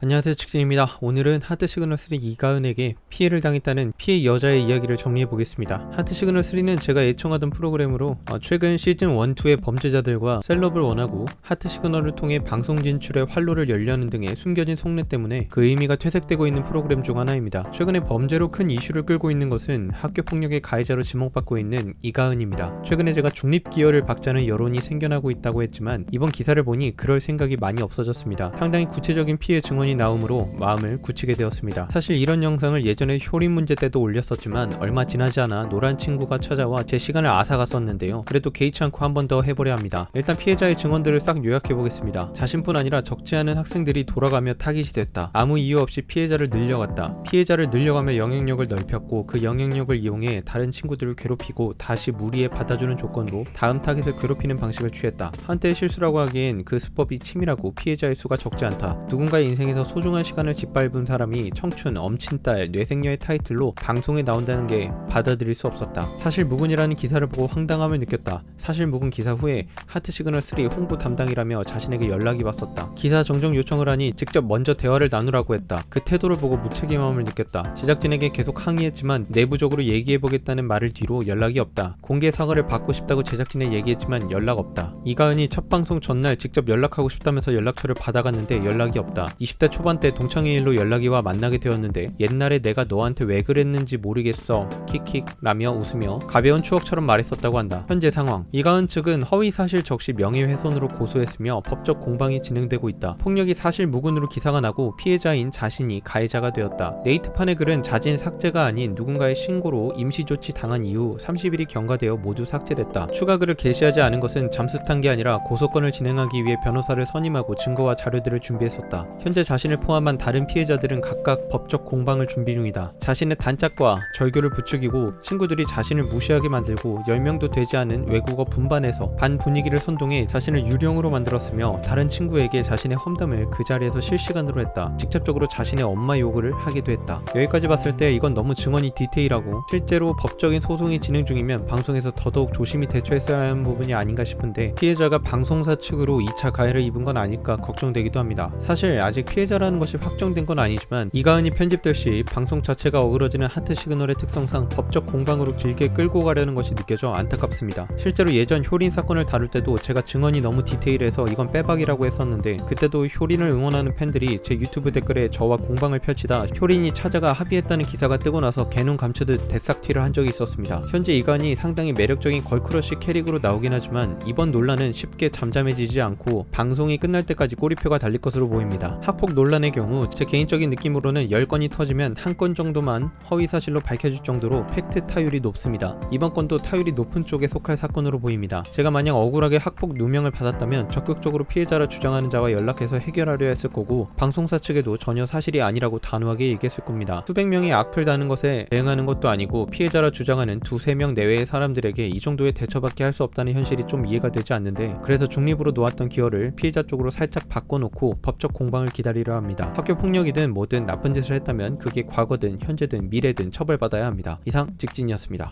안녕하세요, 직진입니다. 오늘은 하트시그널3 이가은에게 피해를 당했다는 피해 여자의 이야기를 정리해보겠습니다. 하트시그널3는 제가 애청하던 프로그램으로 최근 시즌 1, 2의 범죄자들과 셀럽을 원하고 하트시그널을 통해 방송 진출에 활로를 열려는 등의 숨겨진 속내 때문에 그 의미가 퇴색되고 있는 프로그램 중 하나입니다. 최근에 범죄로 큰 이슈를 끌고 있는 것은 학교폭력의 가해자로 지목받고 있는 이가은입니다. 최근에 제가 중립기여를 박자는 여론이 생겨나고 있다고 했지만 이번 기사를 보니 그럴 생각이 많이 없어졌습니다. 상당히 구체적인 피해 증언이 나오므로 마음을 굳히게 되었습니다. 사실 이런 영상을 예전에 효린 문제 때도 올렸었지만 얼마 지나지 않아 노란 친구가 찾아와 제 시간을 앗아갔었는데요. 그래도 개의치 않고 한 번 더 해보려 합니다. 일단 피해자의 증언들을 싹 요약해보겠습니다. 자신뿐 아니라 적지 않은 학생들이 돌아가며 타깃이 됐다. 아무 이유 없이 피해자를 늘려갔다. 피해자를 늘려가며 영향력을 넓혔고 그 영향력을 이용해 다른 친구들을 괴롭히고 다시 무리에 받아주는 조건으로 다음 타깃을 괴롭히는 방식을 취했다. 한때의 실수라고 하기엔 그 수법이 치밀하고 피해자의 수가 적지 않다. 누군가의 인생에서 소중한 시간을 짓밟은 사람이 청춘, 엄친딸, 뇌생녀의 타이틀로 방송에 나온다는 게 받아들일 수 없었다. 사실 무근이라는 기사를 보고 황당함을 느꼈다. 사실 무근 기사 후에 하트시그널3 홍보 담당이라며 자신에게 연락이 왔었다. 기사 정정 요청을 하니 직접 먼저 대화를 나누라고 했다. 그 태도를 보고 무책임함을 느꼈다. 제작진에게 계속 항의했지만 내부적으로 얘기해보겠다는 말을 뒤로 연락이 없다. 공개 사과를 받고 싶다고 제작진에 얘기했지만 연락 없다. 이가은이 첫 방송 전날 직접 연락하고 싶다면서 연락처를 받아갔는데 연락이 없다. 20대 초반 때 동창회 일로 연락이 와 만나게 되었는데 옛날에 내가 너한테 왜 그랬는지 모르겠어 킥킥 라며 웃으며 가벼운 추억처럼 말했었다고 한다. 현재 상황, 이가은 측은 허위사실 적시 명예훼손으로 고소했으며 법적 공방이 진행되고 있다. 폭력이 사실 무근으로 기사가 나고 피해자인 자신이 가해자가 되었다. 네이트판의 글은 자진 삭제가 아닌 누군가의 신고로 임시조치 당한 이후 30일이 경과되어 모두 삭제됐다. 추가 글을 게시하지 않은 것은 잠수 탄 게 아니라 고소건을 진행하기 위해 변호사를 선임하고 증거와 자료들을 준비했었다. 현재 자신을 포함한 다른 피해자들은 각각 법적 공방을 준비 중이다. 자신의 단짝과 절교를 부추기고 친구들이 자신을 무시하게 만들고 10명도 되지 않은 외국어 분반에서 반 분위기를 선동해 자신을 유령으로 만들었으며 다른 친구에게 자신의 험담을 그 자리에서 실시간으로 했다. 직접적으로 자신의 엄마 욕을 하기도 했다. 여기까지 봤을 때 이건 너무 증언이 디테일하고 실제로 법적인 소송이 진행 중이면 방송에서 더더욱 조심히 대처했어야 하는 부분이 아닌가 싶은데 피해자가 방송사 측으로 2차 가해를 입은 건 아닐까 걱정되기도 합니다. 사실 아직 피해자라는 것이 확정된 건 아니지만 이가은이 편집될 시 방송 자체가 어그러지는 하트시그널의 특성상 법적 공방으로 길게 끌고 가려는 것이 느껴져 안타깝습니다. 실제로 예전 효린 사건을 다룰 때도 제가 증언이 너무 디테일해서 이건 빼박이라고 했었는데 그때도 효린을 응원하는 팬들이 제 유튜브 댓글에 저와 공방을 펼치다 효린이 찾아가 합의했다는 기사가 뜨고 나서 개눈 감추듯 대싹튀를 한 적이 있었습니다. 현재 이가은이 상당히 매력적인 걸크러쉬 캐릭으로 나오긴 하지만 이번 논란은 쉽게 잠잠해지지 않고 방송이 끝날 때까지 꼬리표가 달릴 것으로 보입니다. 학폭 논란의 경우 제 개인적인 느낌으로는 10건이 터지면 한 건 정도만 허위사실로 밝혀질 정도로 팩트 타율이 높습니다. 이번 건도 타율이 높은 쪽에 속할 사건으로 보입니다. 제가 만약 억울하게 학폭 누명을 받았다면 적극적으로 피해자라 주장하는 자와 연락해서 해결하려 했을 거고 방송사 측에도 전혀 사실이 아니라고 단호하게 얘기했을 겁니다. 수백 명이 악플 다는 것에 대응하는 것도 아니고 피해자라 주장하는 두세 명 내외의 사람들에게 이 정도의 대처밖에 할 수 없다는 현실이 좀 이해가 되지 않는데 그래서 중립으로 놓았던 기여를 피해자 쪽으로 살짝 바꿔놓고 법적 공방을 기다리려 합니다. 학교 폭력이든 뭐든 나쁜 짓을 했다면 그게 과거든 현재든 미래든 처벌받아야 합니다. 이상 직진이었습니다.